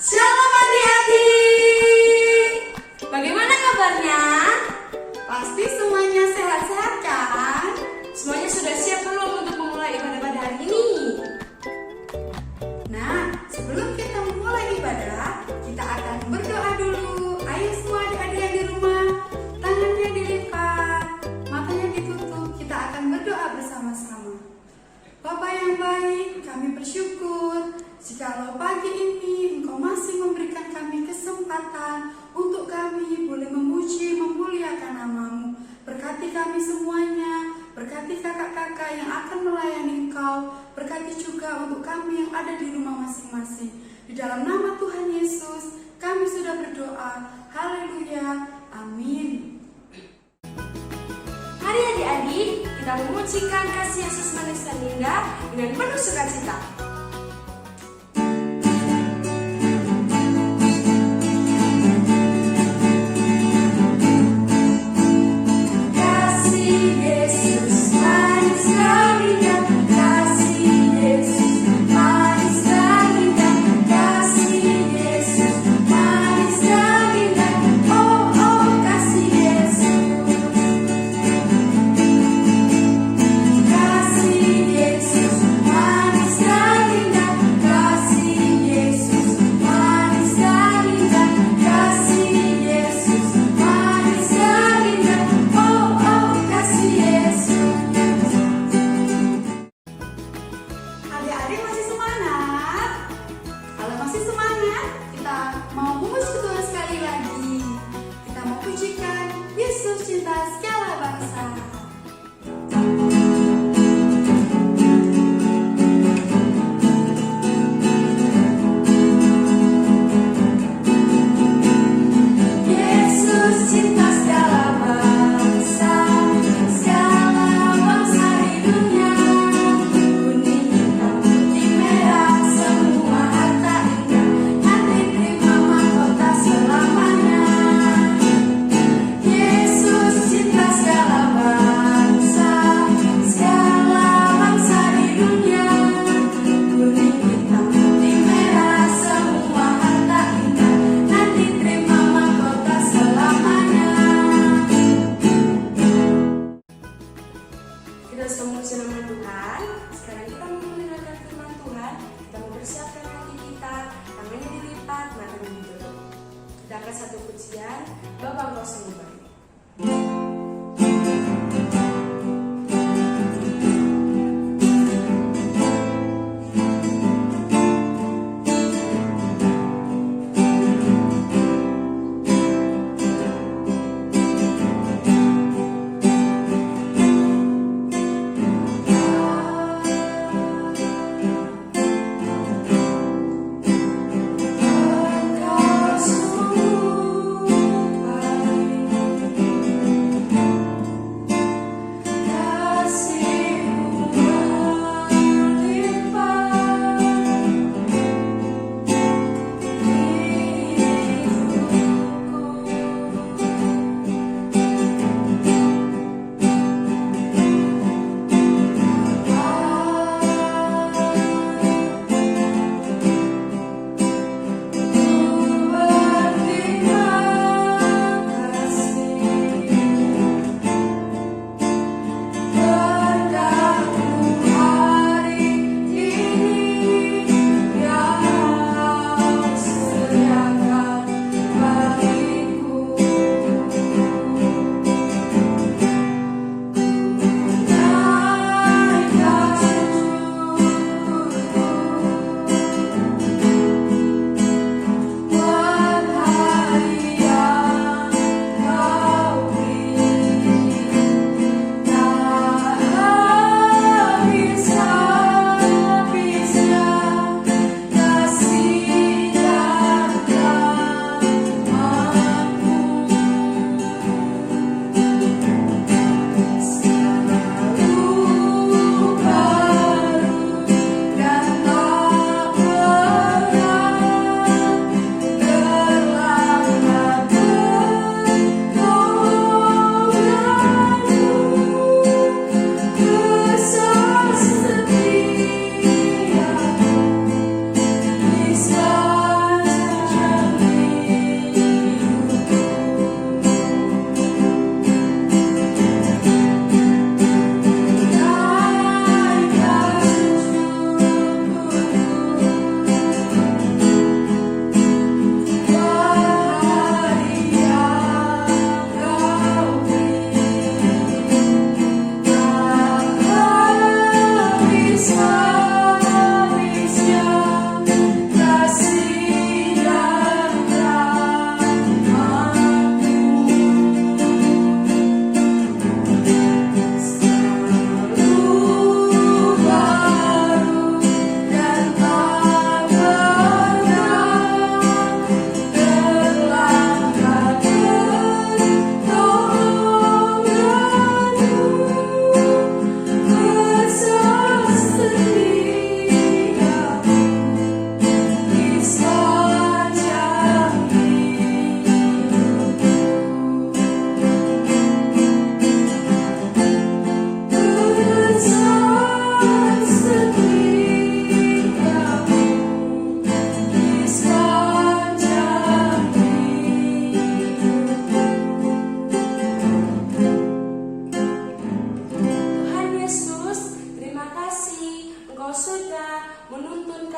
Shalom adik-adik. Bagaimana kabarnya? Pasti semuanya sehat-sehat kan? Semuanya sudah siap belum untuk memulai ibadah pada hari ini? Nah, sebelum kita memulai ibadah, kita akan berdoa dulu. Ayo semua adik-adik yang di rumah, tangannya dilipat, matanya ditutup. Kita akan berdoa bersama-sama. Bapa yang baik, kami bersyukur jikalau pagi ini Engkau masih memberikan kami kesempatan untuk kami boleh memuji, memuliakan nama-Mu. Berkati kami semuanya, berkati kakak-kakak yang akan melayani Engkau, berkati juga untuk kami yang ada di rumah masing-masing. Di dalam nama Tuhan Yesus, kami sudah berdoa. Haleluya, amin. Mari adik-adik, kita memujikan kasih Yesus manis dan indah dengan penuh sukacita. Satu pujian, Bapak Engkau sungguh baik. Engkau sungguh baik.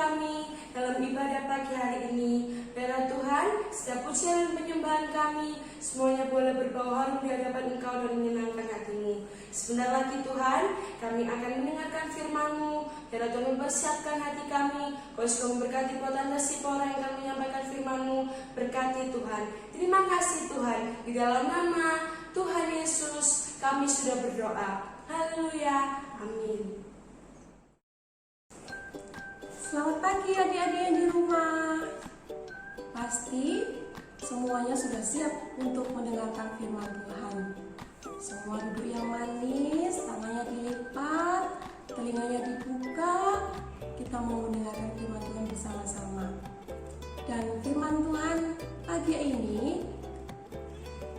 kami dalam ibadah pagi hari ini. Biarlah Tuhan, setiap pujian dan penyembahan kami semuanya boleh berbau harum di hadapan Engkau dan menyenangkan hati-Mu. Sebentar lagi Tuhan, kami akan mendengarkan firman-Mu. Biarlah Tuhan mempersiapkan hati kami. Kau sudah memberkati buatan dan si orang yang akan menyampaikan firman-Mu. Berkati Tuhan. Terima kasih Tuhan. Di dalam nama Tuhan Yesus kami sudah berdoa. Haleluya. Amin. Selamat pagi adik-adik yang di rumah. Pasti semuanya sudah siap untuk mendengarkan firman Tuhan. Semua duduk yang manis, tangannya dilipat, telinganya dibuka. Kita mau mendengarkan firman Tuhan bersama-sama. Dan firman Tuhan pagi ini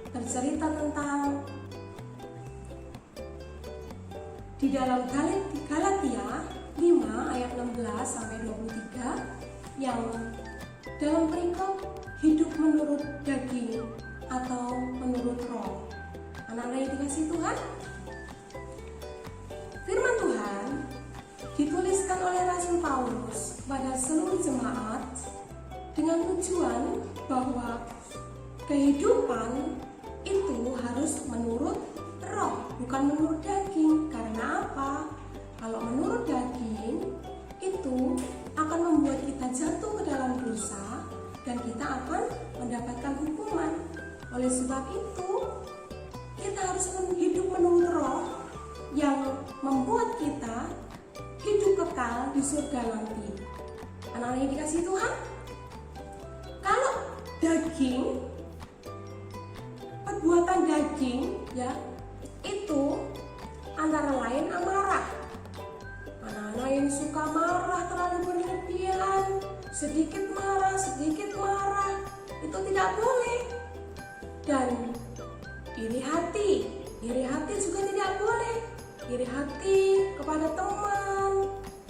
bercerita tentang di dalam Galatia 5 ayat 16 sampai 23 yang dalam perikop hidup menurut daging atau menurut roh. Anak-anak yang dikasihi Tuhan, firman Tuhan dituliskan oleh Rasul Paulus pada seluruh jemaat dengan tujuan bahwa kehidupan itu harus menurut roh, bukan menurut daging. Karena apa? Kalau menurut daging itu akan membuat kita jatuh ke dalam dosa dan kita akan mendapatkan hukuman. Oleh sebab itu, kita harus hidup menurut roh yang membuat kita hidup kekal di surga nanti. Anak-anak yang dikasihi Tuhan, kalau daging, perbuatan daging ya, itu antara lain amarah. Anak-anak yang suka marah terlalu berlebihan, sedikit marah, itu tidak boleh. Dan iri hati juga tidak boleh. Iri hati kepada teman,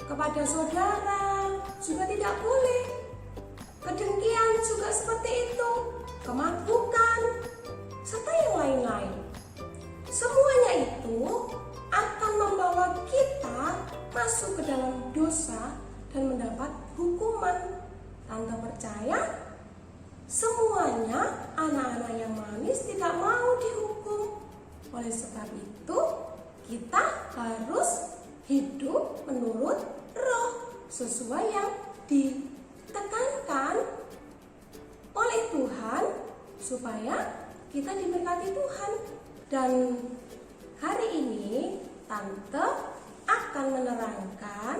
kepada saudara juga tidak boleh. Kedengkian juga seperti itu, kemabbukan, serta yang lain-lain. Semuanya itu akan membawa kita masuk ke dalam dosa dan mendapat hukuman. Tante percaya semuanya anak-anak yang manis tidak mau dihukum. Oleh sebab itu kita harus hidup menurut roh sesuai yang ditekankan oleh Tuhan supaya kita diberkati Tuhan. Dan hari ini Tante akan menerangkan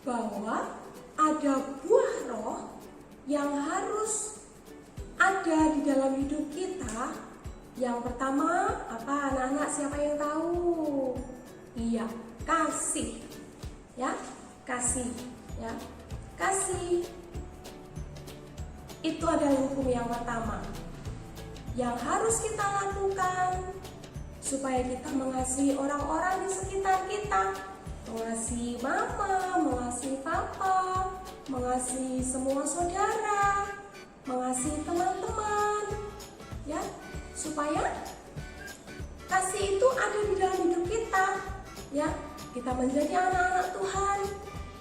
bahwa ada buah roh yang harus ada di dalam hidup kita. Yang pertama apa anak-anak, siapa yang tahu? Iya, kasih. Ya, kasih. Ya, kasih itu adalah hukum yang pertama yang harus kita lakukan supaya kita mengasihi orang-orang di sekitar kita, mengasihi mama, mengasihi papa, mengasihi semua saudara, mengasihi teman-teman, ya, supaya kasih itu ada di dalam hidup kita, ya, kita menjadi anak-anak Tuhan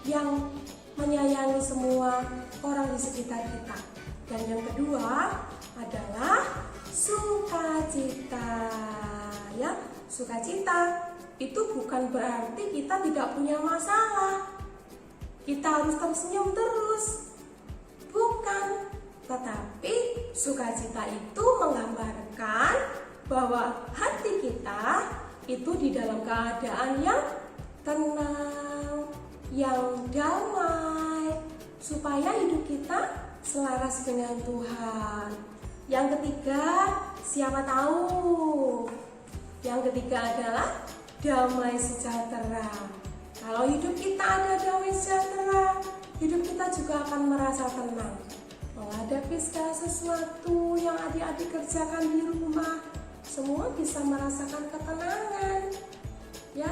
yang menyayangi semua orang di sekitar kita. Dan yang kedua adalah sukacita. Ya, sukacita itu bukan berarti kita tidak punya masalah, kita harus tersenyum terus, bukan. Tetapi sukacita itu menggambarkan bahwa hati kita itu di dalam keadaan yang tenang, yang damai, supaya hidup kita selaras dengan Tuhan. Yang ketiga, siapa tahu? Yang ketiga adalah damai sejahtera. Kalau hidup kita ada damai sejahtera, hidup kita juga akan merasa tenang menghadapi segala sesuatu yang adik-adik kerjakan di rumah. Semua bisa merasakan ketenangan, ya.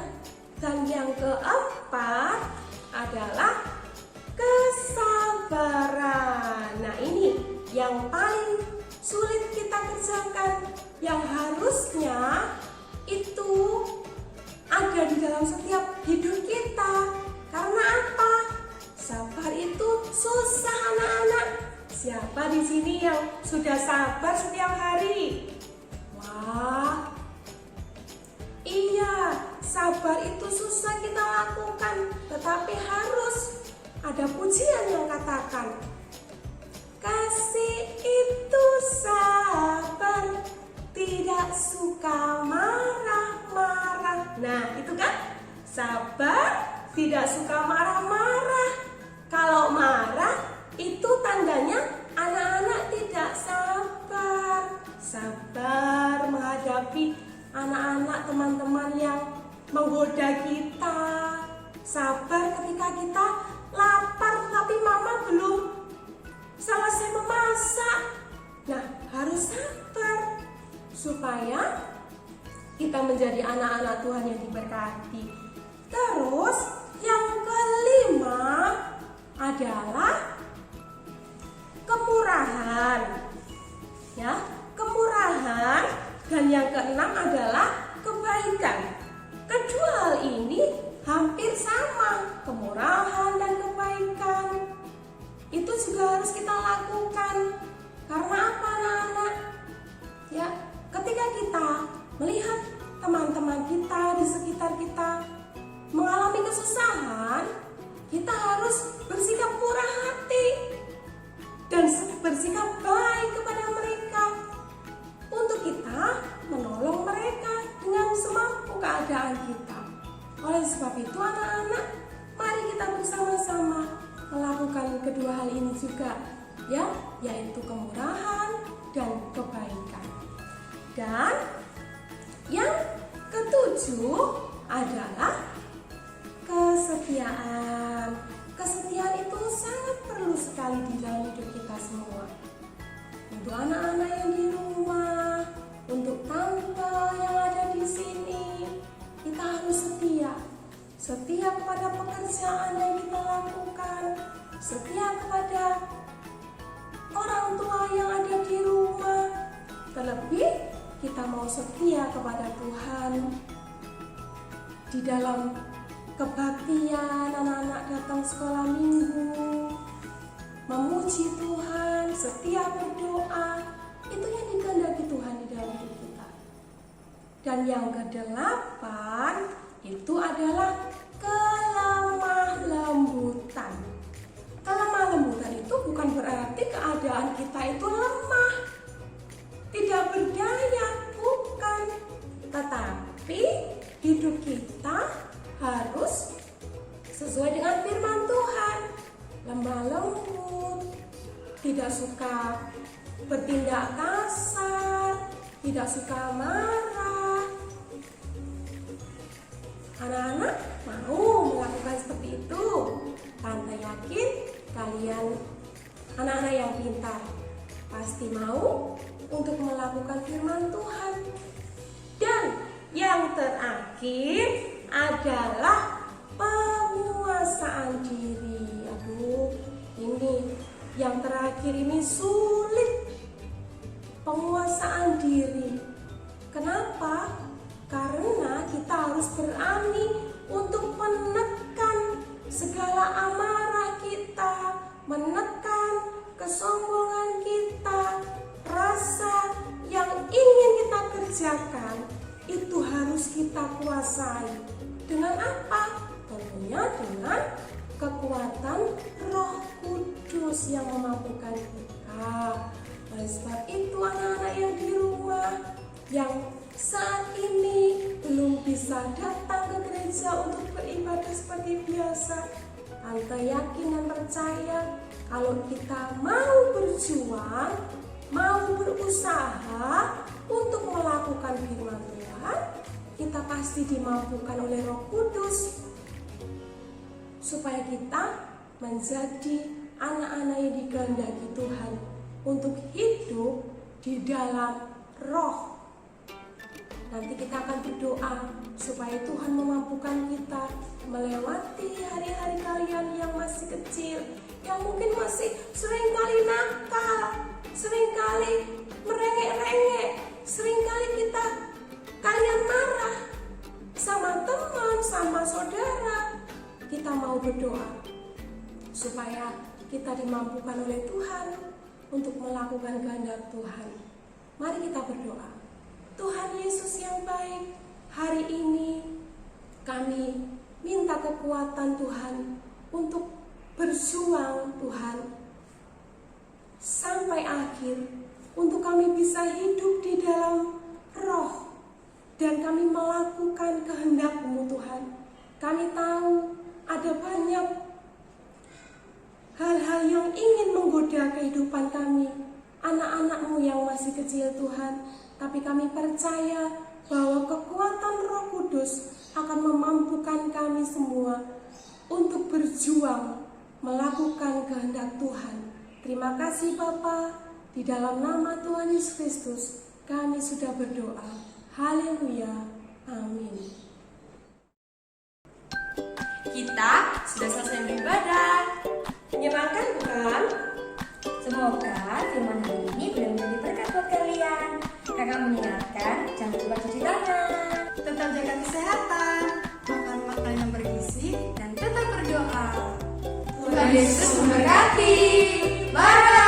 Dan yang keempat adalah kesabaran. Nah, ini yang paling sulit kita kerjakan, yang harusnya itu ada di dalam setiap hidup kita. Karena apa? Sabar itu susah anak-anak. Siapa di sini yang sudah sabar setiap hari? Wah, iya, sabar itu susah kita lakukan, tetapi harus ada pujian yang katakan, kasih itu sabar, tidak suka marah-marah. Nah, itu kan sabar, tidak suka marah-marah. Kalau marah, itu tandanya anak-anak tidak sabar. Sabar menghadapi anak-anak teman-teman yang menggoda kita. Sabar ketika kita lapar tapi mama belum selesai memasak. Nah, harus sabar supaya kita menjadi anak-anak Tuhan yang diberkati. Terus yang kelima adalah kemurahan. Ya, kemurahan. Dan yang keenam adalah kebaikan. Kedua hal ini hampir sama, kemurahan dan kebaikan. Itu juga harus kita lakukan. Karena apa anak-anak? Ya, ketika kita melihat teman-teman kita di sekitar kita mengalami kesusahan, kita harus bersikap murah hati dan bersikap baik kepada mereka untuk kita menolong mereka dengan semampu keadaan kita. Oleh sebab itu anak-anak, mari kita bersama-sama melakukan kedua hal ini juga, ya, yaitu kemurahan dan kebaikan. Dan yang ketujuh adalah kesetiaan. Kesetiaan itu sangat perlu sekali di dalam hidup kita semua. Untuk anak-anak yang di rumah, untuk tante yang ada di sini, kita harus setia. Setia kepada pekerjaan yang kita lakukan, setia kepada orang tua yang ada di rumah. Terlebih kita mau setia kepada Tuhan. Di dalam kebaktian, anak-anak datang sekolah minggu, memuji Tuhan, setia berdoa, itu yang dikehendaki Tuhan di dalam hidup kita. Dan yang kedelapan itu adalah kelemah lembutan. Kelemah lembutan itu bukan berarti keadaan kita itu lemah, tidak berdaya, bukan. Tetapi hidup kita harus sesuai dengan firman Tuhan, lemah lembut, tidak suka bertindak kasar, tidak suka marah. Anak-anak mau melakukan seperti itu? Tante yakin kalian anak-anak yang pintar pasti mau untuk melakukan firman Tuhan. Dan yang terakhir adalah penguasaan diri. Aduh, ini yang terakhir ini sulit. Penguasaan diri. Kenapa? Karena kita harus berani untuk menekan segala amarah kita, menekan kesombongan kita, rasa yang ingin kita kerjakan itu harus kita kuasai. Dengan apa? Tentunya dengan kekuatan Roh Kudus yang memampukan kita. Oleh sebab itu anak-anak yang di rumah yang saat ini belum bisa datang ke gereja untuk beribadah seperti biasa, Tante yakin dan percaya kalau kita mau berjuang, mau berusaha untuk melakukan firman Tuhan, kita pasti dimampukan oleh Roh Kudus supaya kita menjadi anak-anak yang dikehendaki Tuhan untuk hidup di dalam Roh. Nanti kita akan berdoa supaya Tuhan memampukan kita melewati hari-hari kalian yang masih kecil, yang mungkin masih seringkali nakal, seringkali merengek-rengek, seringkali kalian marah sama teman, sama saudara. Kita mau berdoa supaya kita dimampukan oleh Tuhan untuk melakukan kehendak Tuhan. Mari kita berdoa. Tuhan Yesus yang baik, hari ini kami minta kekuatan Tuhan untuk berjuang Tuhan sampai akhir, untuk kami bisa hidup di dalam roh dan kami melakukan kehendak-Mu Tuhan. Kami tahu ada banyak hal-hal yang ingin menggoda kehidupan kami, anak-anak-Mu yang masih kecil Tuhan, tapi kami percaya bahwa kekuatan Roh Kudus akan memampukan kami semua untuk berjuang melakukan kehendak Tuhan. Terima kasih Bapa, di dalam nama Tuhan Yesus Kristus kami sudah berdoa. Haleluya, amin. Kita sudah selesai beribadah. Menyenangkan bukan? Semoga firman hari ini benar-benar berkat buat kalian. Kakak mengingatkan, jangan lupa cuci tangan. Tetap jaga kesehatan, makan makanan yang bergizi, dan tetap berdoa. Tuhan Yesus memberkati. Bye.